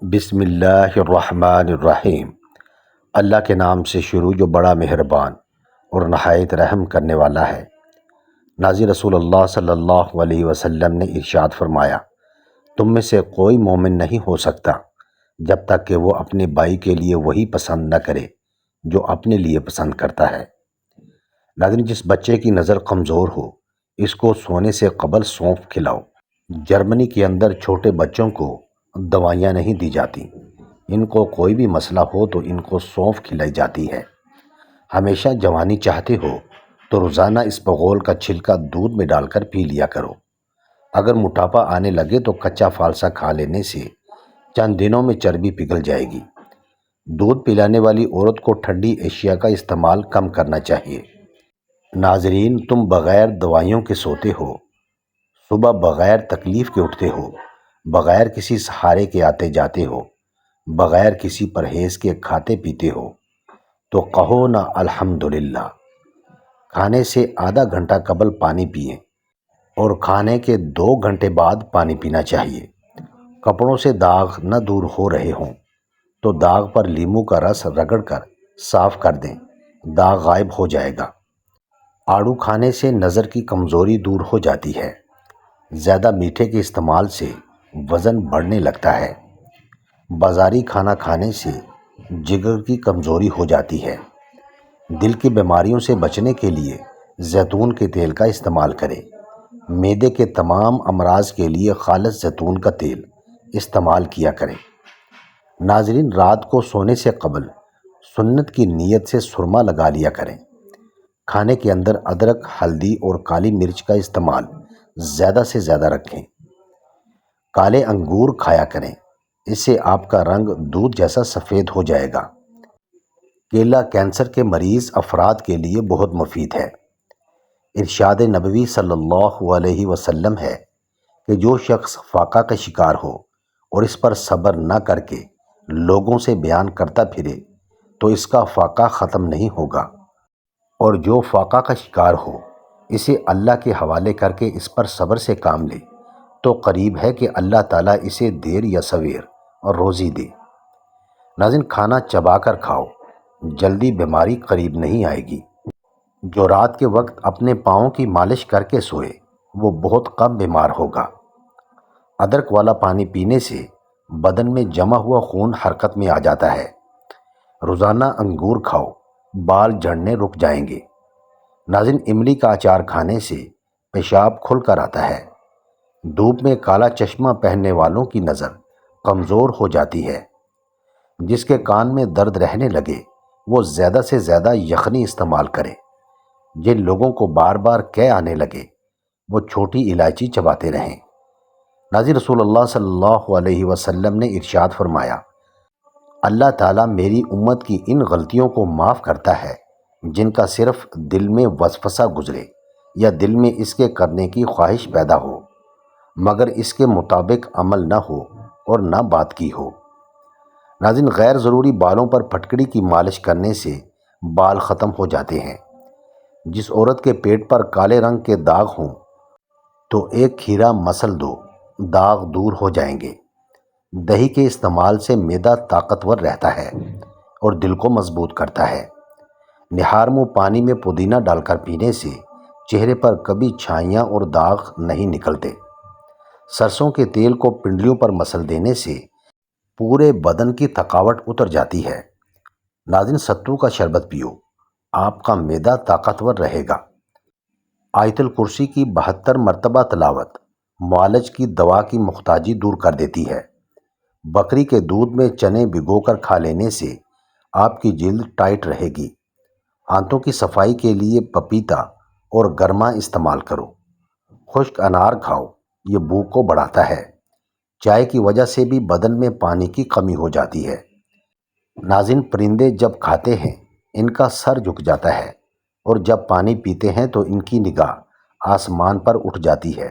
بسم اللہ الرحمن الرحیم۔ اللہ کے نام سے شروع جو بڑا مہربان اور نہایت رحم کرنے والا ہے۔ نازل رسول اللہ صلی اللہ علیہ وسلم نے ارشاد فرمایا، تم میں سے کوئی مومن نہیں ہو سکتا جب تک کہ وہ اپنے بھائی کے لیے وہی پسند نہ کرے جو اپنے لیے پسند کرتا ہے۔ ناظرین، جس بچے کی نظر کمزور ہو اس کو سونے سے قبل سونف کھلاؤ۔ جرمنی کے اندر چھوٹے بچوں کو دوائیاں نہیں دی جاتی، ان کو کوئی بھی مسئلہ ہو تو ان کو سونف کھلائی جاتی ہے۔ ہمیشہ جوانی چاہتے ہو تو روزانہ اس بغول کا چھلکا دودھ میں ڈال کر پی لیا کرو۔ اگر موٹاپا آنے لگے تو کچا فالسا کھا لینے سے چند دنوں میں چربی پگھل جائے گی۔ دودھ پلانے والی عورت کو ٹھنڈی اشیاء کا استعمال کم کرنا چاہیے۔ ناظرین، تم بغیر دوائیوں کے سوتے ہو، صبح بغیر تکلیف کے اٹھتے ہو، بغیر کسی سہارے کے آتے جاتے ہو، بغیر کسی پرہیز کے کھاتے پیتے ہو، تو کہو نا الحمدللہ۔ کھانے سے آدھا گھنٹہ قبل پانی پئیں اور کھانے کے 2 گھنٹے بعد پانی پینا چاہیے۔ کپڑوں سے داغ نہ دور ہو رہے ہوں تو داغ پر لیموں کا رس رگڑ کر صاف کر دیں، داغ غائب ہو جائے گا۔ آڑو کھانے سے نظر کی کمزوری دور ہو جاتی ہے۔ زیادہ میٹھے کے استعمال سے وزن بڑھنے لگتا ہے۔ بازاری کھانا کھانے سے جگر کی کمزوری ہو جاتی ہے۔ دل کی بیماریوں سے بچنے کے لیے زیتون کے تیل کا استعمال کریں۔ معدے کے تمام امراض کے لیے خالص زیتون کا تیل استعمال کیا کریں۔ ناظرین، رات کو سونے سے قبل سنت کی نیت سے سرما لگا لیا کریں۔ کھانے کے اندر ادرک، ہلدی اور کالی مرچ کا استعمال زیادہ سے زیادہ رکھیں۔ کالے انگور کھایا کریں، اس سے آپ کا رنگ دودھ جیسا سفید ہو جائے گا۔ کیلا کینسر کے مریض افراد کے لیے بہت مفید ہے۔ ارشاد نبوی صلی اللہ علیہ وسلم ہے کہ جو شخص فاقہ کا شکار ہو اور اس پر صبر نہ کر کے لوگوں سے بیان کرتا پھرے تو اس کا فاقہ ختم نہیں ہوگا، اور جو فاقہ کا شکار ہو اسے اللہ کے حوالے کر کے اس پر صبر سے کام لے تو قریب ہے کہ اللہ تعالیٰ اسے دیر یا سویر اور روزی دے۔ ناظرین، کھانا چبا کر کھاؤ، جلدی بیماری قریب نہیں آئے گی۔ جو رات کے وقت اپنے پاؤں کی مالش کر کے سوئے وہ بہت کم بیمار ہوگا۔ ادرک والا پانی پینے سے بدن میں جمع ہوا خون حرکت میں آ جاتا ہے۔ روزانہ انگور کھاؤ، بال جھڑنے رک جائیں گے۔ ناظرین، املی کا اچار کھانے سے پیشاب کھل کر آتا ہے۔ دھوپ میں کالا چشمہ پہننے والوں کی نظر کمزور ہو جاتی ہے۔ جس کے کان میں درد رہنے لگے وہ زیادہ سے زیادہ یخنی استعمال کرے۔ جن لوگوں کو بار بار قے آنے لگے وہ چھوٹی الائچی چباتے رہیں۔ ناظرین، رسول اللہ صلی اللہ علیہ وسلم نے ارشاد فرمایا، اللہ تعالیٰ میری امت کی ان غلطیوں کو معاف کرتا ہے جن کا صرف دل میں وسوسہ گزرے یا دل میں اس کے کرنے کی خواہش پیدا ہو، مگر اس کے مطابق عمل نہ ہو اور نہ بات کی ہو۔ ناظرین، غیر ضروری بالوں پر پھٹکڑی کی مالش کرنے سے بال ختم ہو جاتے ہیں۔ جس عورت کے پیٹ پر کالے رنگ کے داغ ہوں تو ایک کھیرا مسل دو، داغ دور ہو جائیں گے۔ دہی کے استعمال سے معدہ طاقتور رہتا ہے اور دل کو مضبوط کرتا ہے۔ نہار منہ پانی میں پودینہ ڈال کر پینے سے چہرے پر کبھی چھائیاں اور داغ نہیں نکلتے۔ سرسوں کے تیل کو پنڈلیوں پر مسل دینے سے پورے بدن کی تھکاوٹ اتر جاتی ہے۔ ناظرین، ستو کا شربت پیو، آپ کا معدہ طاقتور رہے گا۔ آیت الکرسی کی 72 مرتبہ تلاوت معالج کی دوا کی محتاجی دور کر دیتی ہے۔ بکری کے دودھ میں چنے بھگو کر کھا لینے سے آپ کی جلد ٹائٹ رہے گی۔ آنتوں کی صفائی کے لیے پپیتا اور گرما استعمال کرو۔ خشک انار کھاؤ، یہ بھوک کو بڑھاتا ہے۔ چائے کی وجہ سے بھی بدن میں پانی کی کمی ہو جاتی ہے۔ ناظرین، پرندے جب کھاتے ہیں ان کا سر جھک جاتا ہے اور جب پانی پیتے ہیں تو ان کی نگاہ آسمان پر اٹھ جاتی ہے۔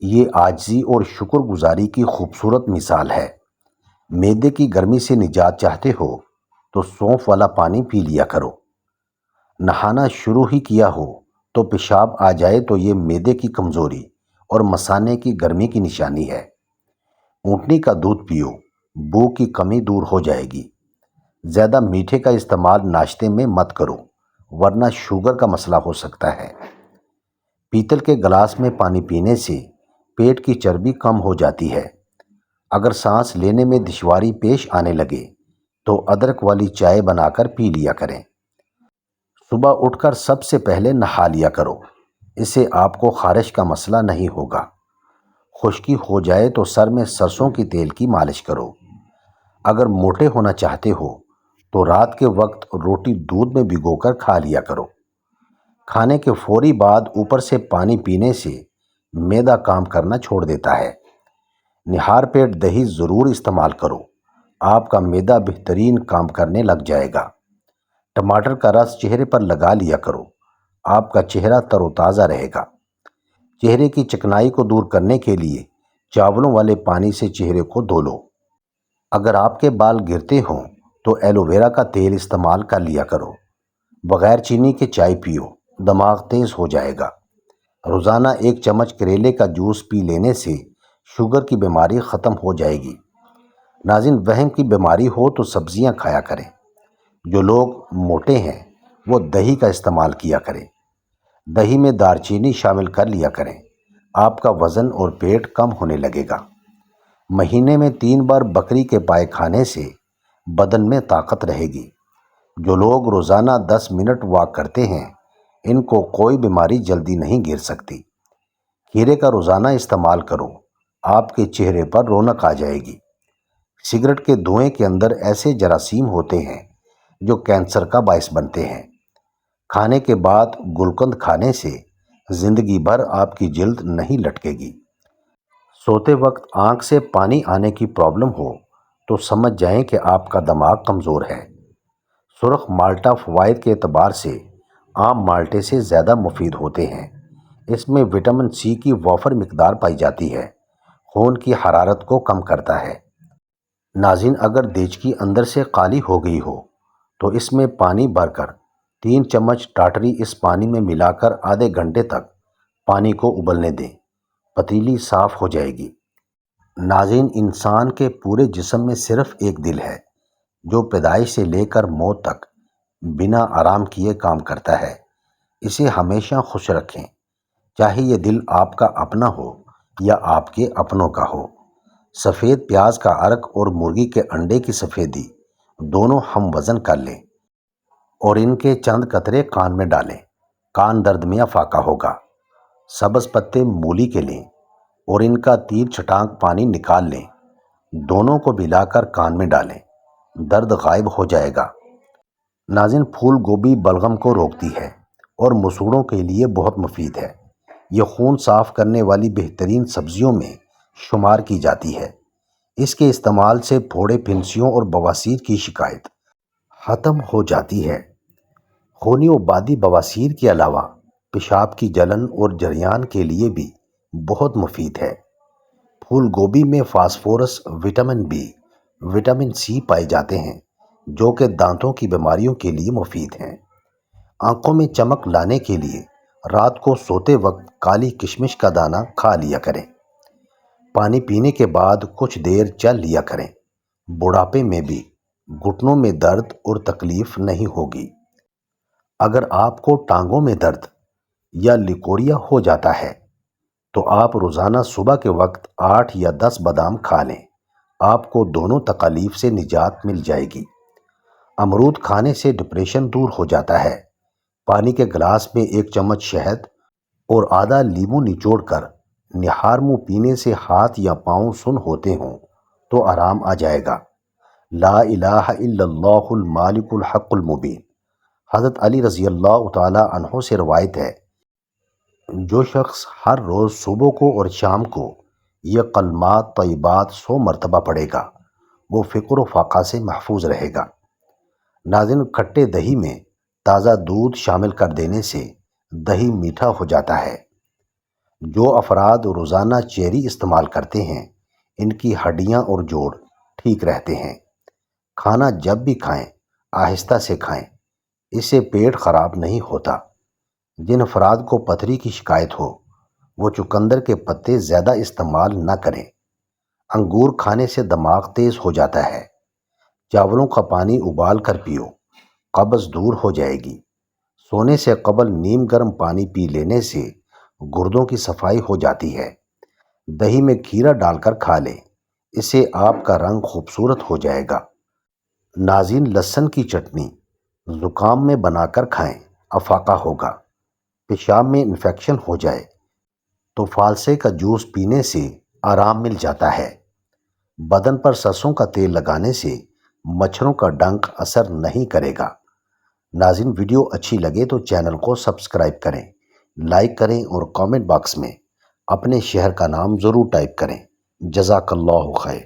یہ عاجزی اور شکر گزاری کی خوبصورت مثال ہے۔ معدے کی گرمی سے نجات چاہتے ہو تو سونف والا پانی پی لیا کرو۔ نہانا شروع ہی کیا ہو تو پیشاب آ جائے تو یہ معدے کی کمزوری اور مثانے کی گرمی کی نشانی ہے۔ اونٹنی کا دودھ پیو، بو کی کمی دور ہو جائے گی۔ زیادہ میٹھے کا استعمال ناشتے میں مت کرو ورنہ شوگر کا مسئلہ ہو سکتا ہے۔ پیتل کے گلاس میں پانی پینے سے پیٹ کی چربی کم ہو جاتی ہے۔ اگر سانس لینے میں دشواری پیش آنے لگے تو ادرک والی چائے بنا کر پی لیا کریں۔ صبح اٹھ کر سب سے پہلے نہا لیا کرو، اس سے آپ کو خارش کا مسئلہ نہیں ہوگا۔ خشکی ہو جائے تو سر میں سرسوں کی تیل کی مالش کرو۔ اگر موٹے ہونا چاہتے ہو تو رات کے وقت روٹی دودھ میں بھگو کر کھا لیا کرو۔ کھانے کے فوری بعد اوپر سے پانی پینے سے معدہ کام کرنا چھوڑ دیتا ہے۔ نہار پیٹ دہی ضرور استعمال کرو، آپ کا معدہ بہترین کام کرنے لگ جائے گا۔ ٹماٹر کا رس چہرے پر لگا لیا کرو، آپ کا چہرہ تر و تازہ رہے گا۔ چہرے کی چکنائی کو دور کرنے کے لیے چاولوں والے پانی سے چہرے کو دھو لو۔ اگر آپ کے بال گرتے ہوں تو ایلو ویرا کا تیل استعمال کر لیا کرو۔ بغیر چینی کے چائے پیو، دماغ تیز ہو جائے گا۔ روزانہ 1 چمچ کریلے کا جوس پی لینے سے شوگر کی بیماری ختم ہو جائے گی۔ ناظرین، وہم کی بیماری ہو تو سبزیاں کھایا کریں۔ جو لوگ موٹے ہیں وہ دہی کا استعمال کیا کریں۔ دہی میں دار چینی شامل کر لیا کریں، آپ کا وزن اور پیٹ کم ہونے لگے گا۔ مہینے میں 3 بار بکری کے پائے کھانے سے بدن میں طاقت رہے گی۔ جو لوگ روزانہ 10 منٹ واک کرتے ہیں ان کو کوئی بیماری جلدی نہیں گھیر سکتی۔ کھیرے کا روزانہ استعمال کرو، آپ کے چہرے پر رونق آ جائے گی۔ سگریٹ کے دھوئیں کے اندر ایسے جراثیم ہوتے ہیں جو کینسر کا باعث بنتے ہیں۔ کھانے کے بعد گلقند کھانے سے زندگی بھر آپ کی جلد نہیں لٹکے گی۔ سوتے وقت آنکھ سے پانی آنے کی پرابلم ہو تو سمجھ جائیں کہ آپ کا دماغ کمزور ہے۔ سرخ مالٹا فوائد کے اعتبار سے عام مالٹے سے زیادہ مفید ہوتے ہیں۔ اس میں وٹامن سی کی وافر مقدار پائی جاتی ہے، خون کی حرارت کو کم کرتا ہے۔ ناظرین، اگر دیچکی اندر سے خالی ہو گئی ہو تو اس میں پانی بھر کر 3 چمچ ٹاٹری اس پانی میں ملا کر آدھے گھنٹے تک پانی کو ابلنے دیں، پتیلی صاف ہو جائے گی۔ ناظرین، انسان کے پورے جسم میں صرف ایک دل ہے جو پیدائش سے لے کر موت تک بنا آرام کیے کام کرتا ہے۔ اسے ہمیشہ خوش رکھیں، چاہے یہ دل آپ کا اپنا ہو یا آپ کے اپنوں کا ہو۔ سفید پیاز کا عرق اور مرغی کے انڈے کی سفیدی دونوں ہم وزن کر لیں اور ان کے چند قطرے کان میں ڈالیں، کان درد میں افاقہ ہوگا۔ سبز پتے مولی کے لیں اور ان کا 3 چھٹانک پانی نکال لیں، دونوں کو ملا کر کان میں ڈالیں، درد غائب ہو جائے گا۔ ناظرین، پھول گوبھی بلغم کو روکتی ہے اور مسوڑوں کے لیے بہت مفید ہے۔ یہ خون صاف کرنے والی بہترین سبزیوں میں شمار کی جاتی ہے۔ اس کے استعمال سے پھوڑے، پھنسیوں اور بواسیر کی شکایت ختم ہو جاتی ہے۔ خونی و بادی بواسیر کے علاوہ پیشاب کی جلن اور جریان کے لیے بھی بہت مفید ہے۔ پھول گوبھی میں phosphorus, vitamin B, vitamin C پائے جاتے ہیں جو کہ دانتوں کی بیماریوں کے لیے مفید ہیں۔ آنکھوں میں چمک لانے کے لیے رات کو سوتے وقت کالی کشمش کا دانہ کھا لیا کریں۔ پانی پینے کے بعد کچھ دیر چل لیا کریں، بڑھاپے میں بھی گھٹنوں میں درد اور تکلیف نہیں ہوگی۔ اگر آپ کو ٹانگوں میں درد یا لکوریا ہو جاتا ہے تو آپ روزانہ صبح کے وقت 8 یا 10 بادام کھا لیں، آپ کو دونوں تکالیف سے نجات مل جائے گی۔ امرود کھانے سے ڈپریشن دور ہو جاتا ہے۔ پانی کے گلاس میں 1 چمچ شہد اور آدھا لیمو نچوڑ کر نہار منہ پینے سے ہاتھ یا پاؤں سن ہوتے ہوں تو آرام آ جائے گا۔ لا الہ الا اللہ المالک الحق المبین۔ حضرت علی رضی اللہ تعالی عنہ سے روایت ہے، جو شخص ہر روز صبح کو اور شام کو یہ کلمات طیبات 100 مرتبہ پڑھے گا وہ فقر و فاقہ سے محفوظ رہے گا۔ ناظرین، کھٹے دہی میں تازہ دودھ شامل کر دینے سے دہی میٹھا ہو جاتا ہے۔ جو افراد روزانہ چیری استعمال کرتے ہیں ان کی ہڈیاں اور جوڑ ٹھیک رہتے ہیں۔ کھانا جب بھی کھائیں آہستہ سے کھائیں، اس سے پیٹ خراب نہیں ہوتا۔ جن افراد کو پتھری کی شکایت ہو وہ چقندر کے پتے زیادہ استعمال نہ کریں۔ انگور کھانے سے دماغ تیز ہو جاتا ہے۔ چاولوں کا پانی ابال کر پیو، قبض دور ہو جائے گی۔ سونے سے قبل نیم گرم پانی پی لینے سے گردوں کی صفائی ہو جاتی ہے۔ دہی میں کھیرا ڈال کر کھا لیں، اس سے آپ کا رنگ خوبصورت ہو جائے گا۔ ناظرین، لہسن کی چٹنی زکام میں بنا کر کھائیں، افاقہ ہوگا۔ پیشاب میں انفیکشن ہو جائے تو فالسے کا جوس پینے سے آرام مل جاتا ہے۔ بدن پر سرسوں کا تیل لگانے سے مچھروں کا ڈنک اثر نہیں کرے گا۔ ناظرین، ویڈیو اچھی لگے تو چینل کو سبسکرائب کریں، لائک کریں اور کامنٹ باکس میں اپنے شہر کا نام ضرور ٹائپ کریں۔ جزاک اللہ خیر۔